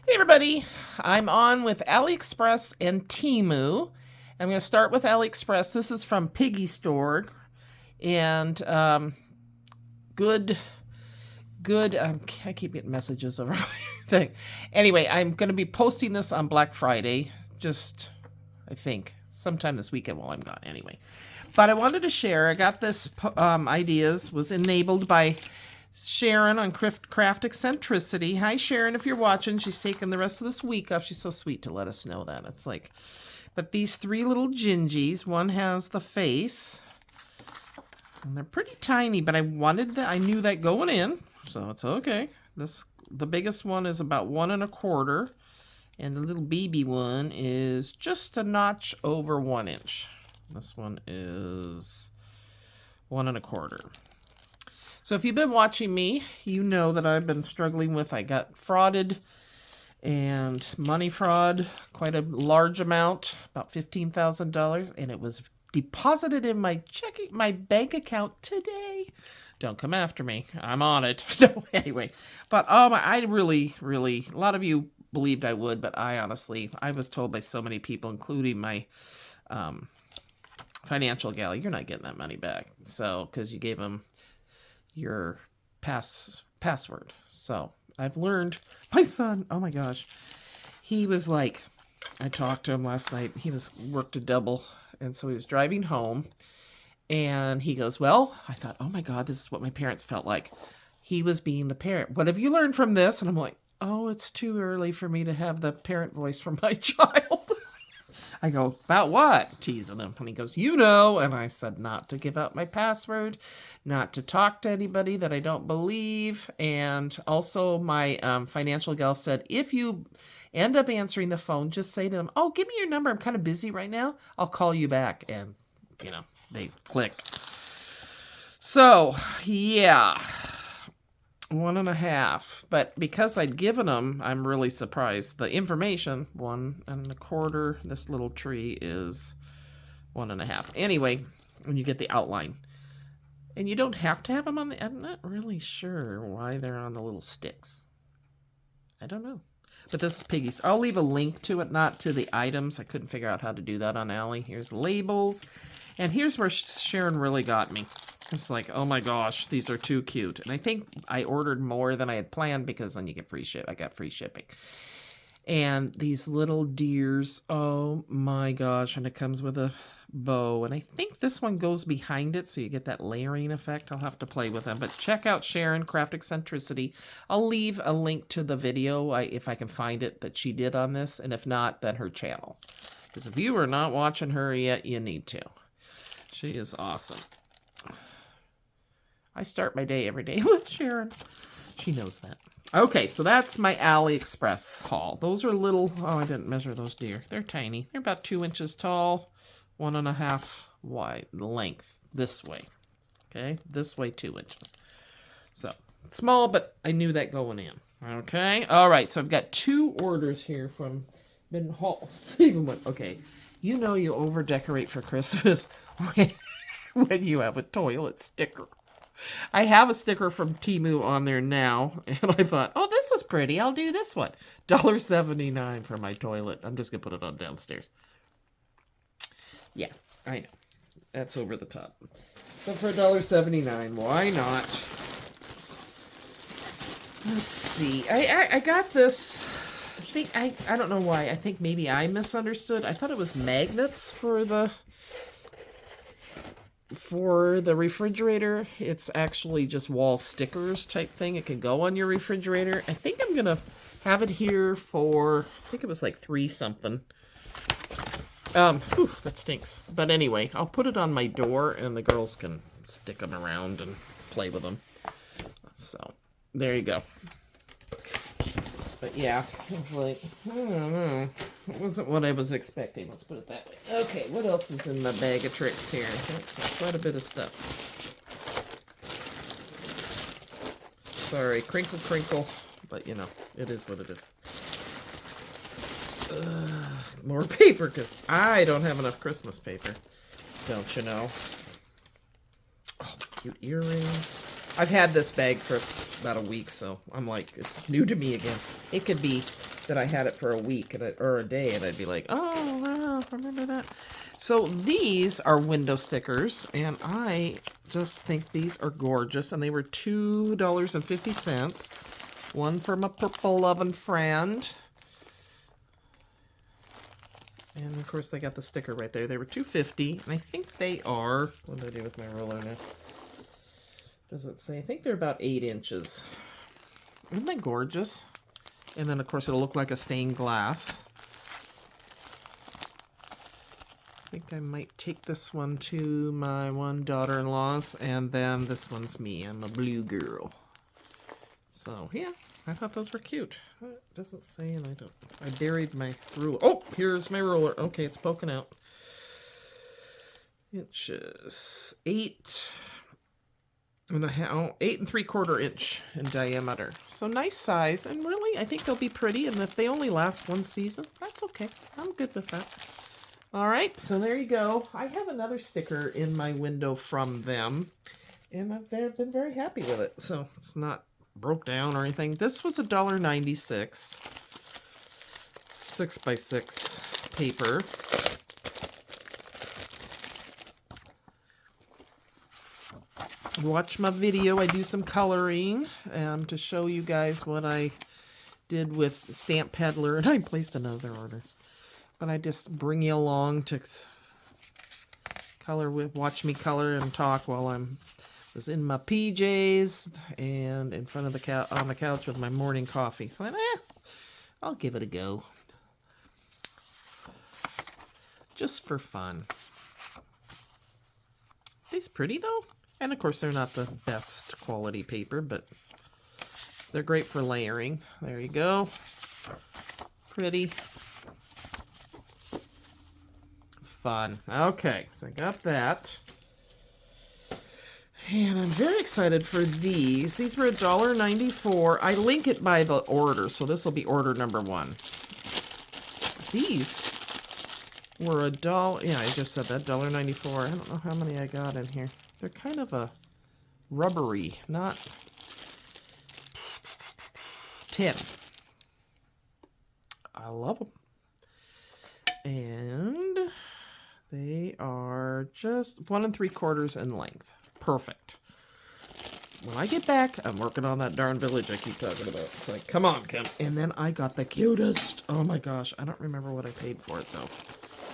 Hey everybody, I'm on with AliExpress and Temu. I'm going to start with AliExpress. This is from Piggy Store, and good, I keep getting messages over thing. Anyway, I'm going to be posting this on Black Friday, just, I think, sometime this weekend while I'm gone anyway. But I wanted to share, I got this ideas, was enabled by Sharon on Craft Eccentricity. Hi, Sharon, if you're watching. She's taking the rest of this week off. She's so sweet to let us know that. It's like, but these three little gingies, one has the face, and they're pretty tiny, but I knew that going in, so it's okay. The biggest one is about 1 1/4, and the little baby one is just a notch over 1 inch. This one is 1 1/4. So if you've been watching me, you know that I've been struggling with, I got frauded and money fraud, quite a large amount, about $15,000, and it was deposited in my bank account today. Don't come after me. I'm on it. No, anyway. But I really, a lot of you believed I would, but I was told by so many people, including my financial gal, you're not getting that money back. So, because you gave them your password. So I've learned. My son, oh my gosh, he was like, I talked to him last night. He worked a double, and so he was driving home, and he goes, well, I thought, oh my God, this is what my parents felt like. He was being the parent. What have you learned from this? And I'm like, oh, it's too early for me to have the parent voice from my child. I go, about what? Teasing him. And he goes, you know. And I said, not to give out my password, not to talk to anybody that I don't believe. And also my financial gal said, if you end up answering the phone, just say to them, oh, give me your number. I'm kind of busy right now. I'll call you back. And, they click. So, yeah. 1 1/2, but because I'd given them, I'm really surprised. The information, 1 1/4. This little tree is 1 1/2. Anyway, when you get the outline, and you don't have to have them on the. I'm not really sure why they're on the little sticks. I don't know, but this is Piggy's. I'll leave a link to it, not to the items. I couldn't figure out how to do that on Ali. Here's labels, and here's where Sharon really got me. It's like, oh my gosh, these are too cute. And I think I ordered more than I had planned because then you get free ship. I got free shipping. And these little deers, oh my gosh. And it comes with a bow. And I think this one goes behind it, so you get that layering effect. I'll have to play with them. But check out Sharon Craft Eccentricity. I'll leave a link to the video, if I can find it, that she did on this. And if not, then her channel. Because if you are not watching her yet, you need to. She is awesome. I start my day every day with Sharon. She knows that. Okay, so that's my AliExpress haul. Those are little, oh, I didn't measure those deer. They're tiny. They're about 2 inches tall, 1 1/2 wide, length, this way. Okay, this way 2 inches. So, small, but I knew that going in. Okay, all right, so I've got 2 orders here from Ben Hall. Okay, you know you over-decorate for Christmas when you have a toilet sticker. I have a sticker from Temu on there now, and I thought, oh, this is pretty. I'll do this one. $1.79 for my toilet. I'm just going to put it on downstairs. Yeah, I know. That's over the top. But for $1.79, why not? Let's see. I got this. I don't know why. I think maybe I misunderstood. I thought it was magnets for the refrigerator. It's actually just wall stickers type thing. It can go on your refrigerator. I think I'm gonna have it here for, I think it was like 3 something. Whew, that stinks. But anyway, I'll put it on my door and the girls can stick them around and play with them. So there you go. But yeah, it was like, I don't know. It wasn't what I was expecting. Let's put it that way. Okay, what else is in the bag of tricks here? That's quite a bit of stuff. Sorry, crinkle, crinkle. But, it is what it is. More paper, because I don't have enough Christmas paper. Don't you know? Oh, cute earrings. I've had this bag for about a week, so I'm like, it's new to me again. It could be that I had it for a week or a day, and I'd be like, oh, wow, remember that? So these are window stickers, and I just think these are gorgeous, and they were $2.50. One for my purple loving friend. And of course they got the sticker right there. They were $2.50, and I think they are, what do I do with my ruler now? Does it say? I think they're about 8 inches. Isn't that gorgeous? And then of course it'll look like a stained glass. I think I might take this one to my one daughter-in-law's, and then this one's me. I'm a blue girl. So yeah, I thought those were cute. It doesn't say, and I buried my ruler. Oh, here's my ruler. Okay, it's poking out. Inches. 8.75 inch in diameter. So nice size, and really, I think they'll be pretty, and if they only last one season, that's okay. I'm good with that. All right, so there you go. I have another sticker in my window from them, and I've been very happy with it. So it's not broke down or anything. This was $1.96. 6x6 paper. Watch my video. I do some coloring to show you guys what I did with Stamp Peddler, and I placed another order. But I just bring you along to color with, watch me color and talk while was in my PJs and in front of the on the couch with my morning coffee. So I'll give it a go, just for fun. These pretty though, and of course they're not the best quality paper, but they're great for layering. There you go, pretty. Fun. Okay, so I got that. And I'm very excited for these. These were $1.94. I link it by the order, so this will be order number 1. These were $1. Yeah, I just said that, $1.94. I don't know how many I got in here. They're kind of a rubbery, not 10. I love them. And they are just 1 3/4 in length. Perfect. When I get back, I'm working on that darn village I keep talking about. It's like, come on, Kim. And then I got the cutest. Oh my gosh. I don't remember what I paid for it, though.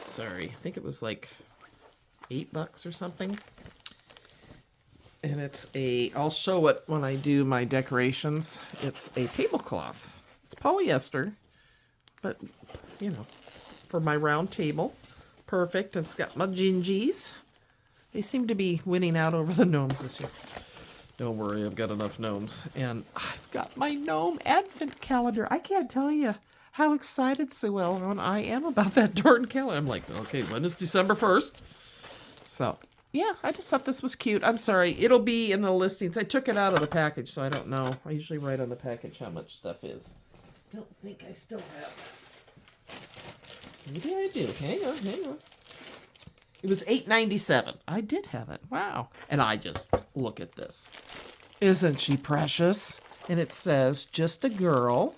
Sorry. I think it was like $8 or something. And it's I'll show it when I do my decorations. It's a tablecloth. It's polyester, but, you know, for my round table. Perfect. It's got my gingies. They seem to be winning out over the gnomes this year. Don't worry, I've got enough gnomes. And I've got my gnome advent calendar. I can't tell you how excited Sue Ellen I am about that darn calendar. I'm like, okay, when is December 1st? So, yeah, I just thought this was cute. I'm sorry, it'll be in the listings. I took it out of the package, so I don't know. I usually write on the package how much stuff is. I don't think I still have that. Maybe I do. Hang on. It was $8.97. I did have it. Wow. And I just, look at this. Isn't she precious? And it says, just a girl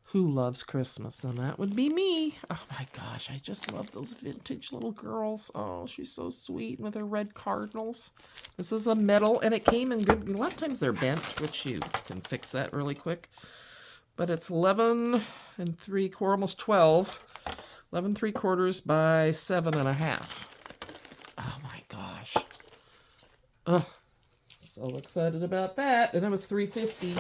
who loves Christmas. And that would be me. Oh my gosh, I just love those vintage little girls. Oh, she's so sweet with her red cardinals. This is a metal, and it came in good. A lot of times they're bent, which you can fix that really quick. But it's 11 3/4, almost 12. 11 3/4 by 7.5. Oh my gosh. Oh, so excited about that. And it was $3.50.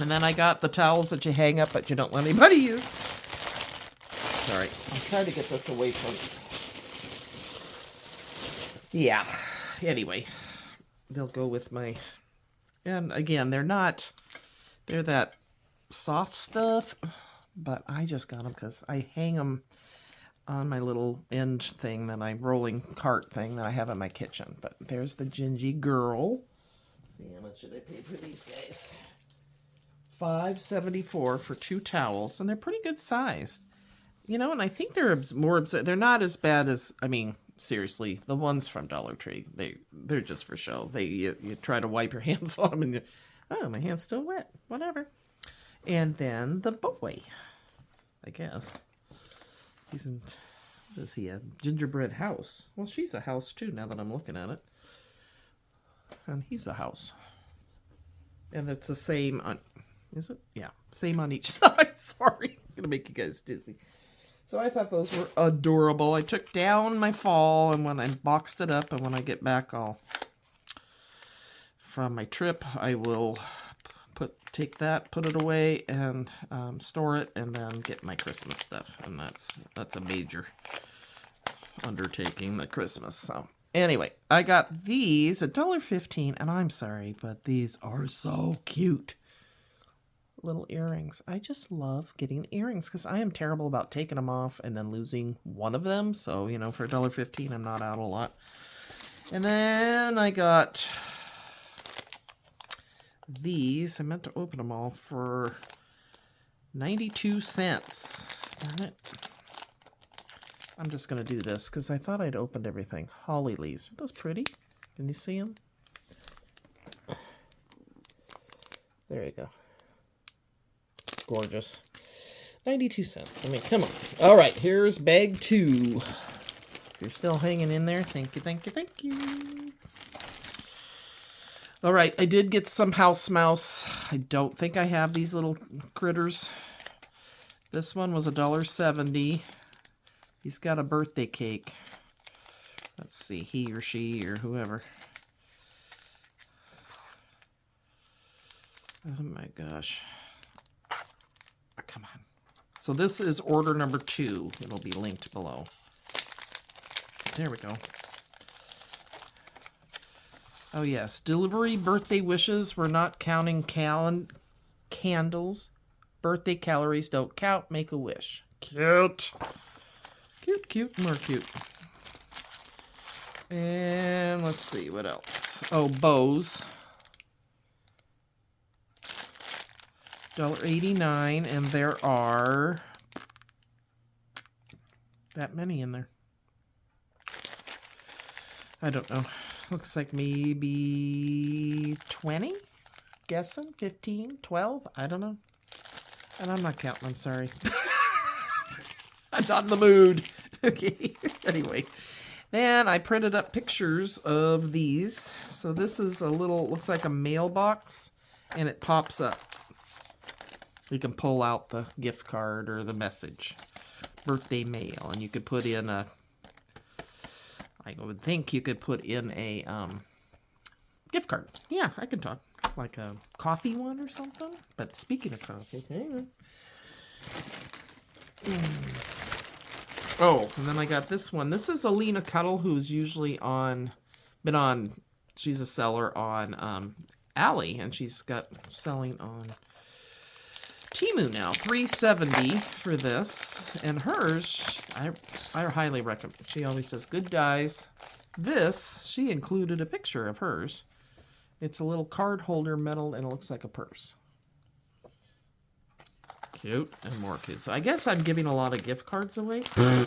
And then I got the towels that you hang up but you don't let anybody use. Sorry, I'm trying to get this away from. Yeah. Anyway, they'll go with my. And again, they're that soft stuff. But I just got them because I hang them on my little end thing, rolling cart thing that I have in my kitchen. But there's the Gingy girl. Let's see, how much did I pay for these guys? $5.74 for 2 towels, and they're pretty good sized. You know, and I think they're they're not as bad as, I mean, seriously, the ones from Dollar Tree, they're just for show. You try to wipe your hands on them, and oh, my hand's still wet. Whatever. And then the boy, I guess. He's in, what is he, a gingerbread house? Well, she's a house too, now that I'm looking at it. And he's a house. And it's the same on, is it? Yeah, same on each side. Sorry, I'm going to make you guys dizzy. So I thought those were adorable. I took down my fall, and when I boxed it up, and when I get back, from my trip, I will take that, put it away, and store it, and then get my Christmas stuff. And that's a major undertaking, the Christmas. So anyway, I got these $1.15, and I'm sorry, but these are so cute. Little earrings. I just love getting earrings because I am terrible about taking them off and then losing one of them. So, you know, for $1.15, I'm not out a lot. And then I got these. I meant to open them all for 92 cents. Darn it. I'm just going to do this because I thought I'd opened everything. Holly leaves. Are those pretty? Can you see them? There you go. Gorgeous. 92 cents. I mean, come on. All right, here's bag 2. You're still hanging in there. Thank you, thank you, thank you. All right, I did get some house mouse. I don't think I have these little critters. This one was $1.70. He's got a birthday cake. Let's see, he or she or whoever. Oh my gosh. Oh, come on. So this is order number 2. It'll be linked below. There we go. Oh yes, delivery birthday wishes. We're not counting candles. Birthday calories don't count. Make a wish. Cute. Cute, cute, more cute. And let's see, what else? Oh, bows. $1.89, and there are that many in there. I don't know. Looks like maybe 20? Guessing? 15? 12? I don't know. And I'm not counting, I'm sorry. I'm not in the mood. Okay, anyway. Then I printed up pictures of these. So this is a little, looks like a mailbox, and it pops up. You can pull out the gift card or the message. Birthday mail. And you could put in a, I would think you could put in a gift card. Yeah, I can talk. Like a coffee one or something. But speaking of coffee, hang on. Oh, and then I got this one. This is Alina Cuddle, who's usually she's a seller on Ali, and she's got selling on Temu now. $3.70 for this. And hers, I highly recommend. She always says good dyes. This, she included a picture of hers. It's a little card holder metal, and it looks like a purse. Cute and more cute. So I guess I'm giving a lot of gift cards away. I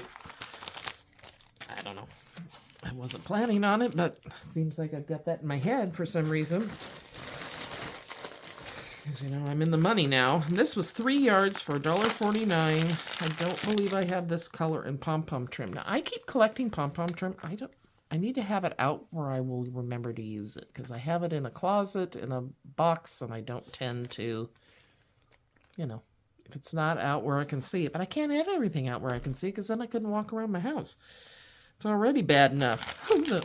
don't know. I wasn't planning on it, but it seems like I've got that in my head for some reason. Because, you know, I'm in the money now. And this was 3 yards for $1.49. I don't believe I have this color in pom-pom trim. Now, I keep collecting pom-pom trim. I need to have it out where I will remember to use it. Because I have it in a closet, in a box, and I don't tend to, you know, if it's not out where I can see it. But I can't have everything out where I can see because then I couldn't walk around my house. It's already bad enough. The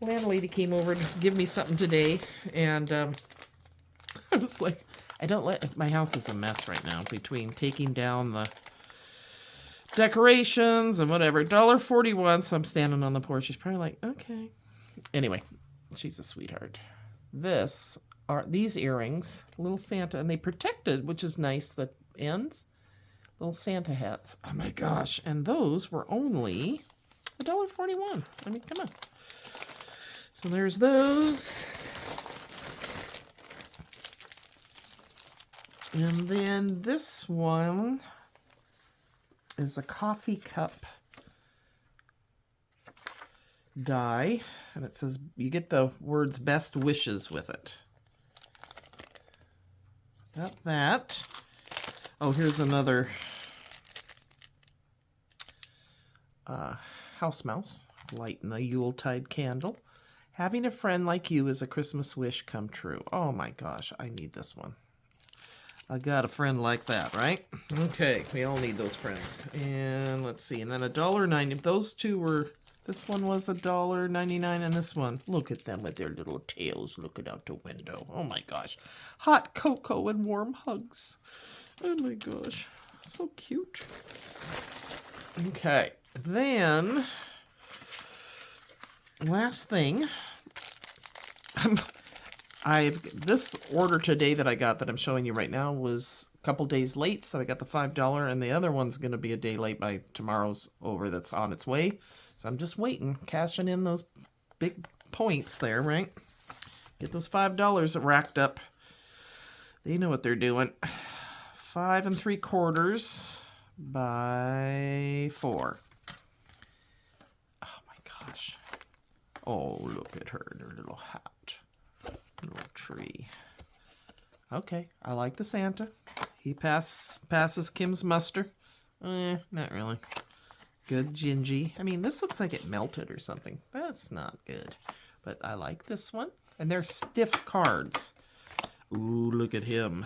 landlady came over to give me something today. And I was like, my house is a mess right now. Between taking down the decorations and whatever. $1.41. So I'm standing on the porch. She's probably like, okay. Anyway, she's a sweetheart. These earrings, little Santa, and they protected, which is nice, the ends. Little Santa hats. Oh my gosh. And those were only $1.41. I mean, come on. So there's those. And then this one is a coffee cup die. And it says, you get the words best wishes with it. Got that. Oh, here's another house mouse. Lighting the Yuletide candle. Having a friend like you is a Christmas wish come true. Oh my gosh, I need this one. I got a friend like that, right? Okay, we all need those friends. And let's see, and then $1.90. Those two were, this one was $1.99, and this one, look at them with their little tails looking out the window. Oh my gosh. Hot cocoa and warm hugs. Oh my gosh, so cute. Okay, then, last thing. This order today that I got that I'm showing you right now was a couple days late, so I got the $5, and the other one's going to be a day late by tomorrow's over that's on its way. So I'm just waiting, cashing in those big points there, right? Get those $5 racked up. They know what they're doing. 5 3/4 by 4. Oh my gosh. Oh, look at her in her little hat. Little tree. Okay, I like the Santa. He passes Kim's muster. Not really. Good gingy. I mean, this looks like it melted or something. That's not good. But I like this one. And they're stiff cards. Ooh, look at him.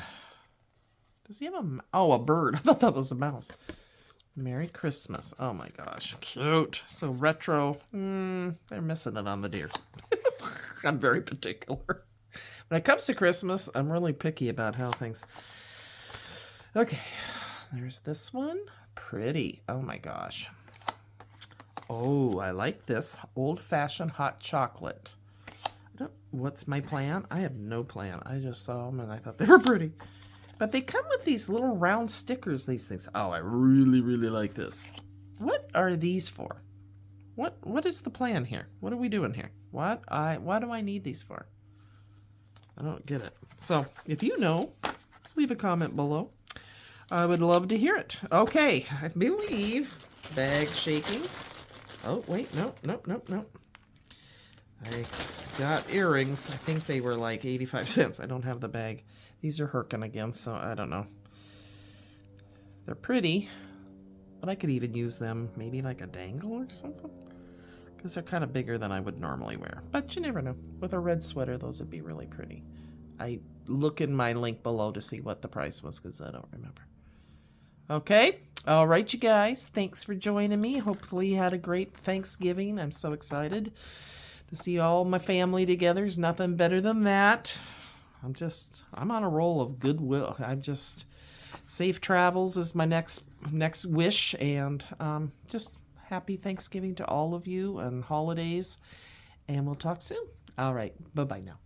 Does he have a bird. I thought that was a mouse. Merry Christmas. Oh my gosh. Cute. So retro. They're missing it on the deer. I'm very particular. When it comes to Christmas, I'm really picky about how things... Okay. There's this one. Pretty. Oh my gosh. Oh, I like this. Old-fashioned hot chocolate. What's my plan? I have no plan. I just saw them and I thought they were pretty. But they come with these little round stickers, these things. Oh, I really, really like this. What are these for? What is the plan here? What are we doing here? What do I need these for? I don't get it. So, if you know, leave a comment below. I would love to hear it. Okay, I believe bag shaking. Oh, wait, no. I got earrings. I think they were like 85 cents. I don't have the bag. These are Herkin again, so I don't know. They're pretty, but I could even use them maybe like a dangle or something. Because they're kind of bigger than I would normally wear. But you never know. With a red sweater, those would be really pretty. I look in my link below to see what the price was because I don't remember. Okay. All right, you guys. Thanks for joining me. Hopefully you had a great Thanksgiving. I'm so excited to see all my family together. There's nothing better than that. I'm on a roll of goodwill. Safe travels is my next wish, and just happy Thanksgiving to all of you and holidays, and we'll talk soon. All right, bye-bye now.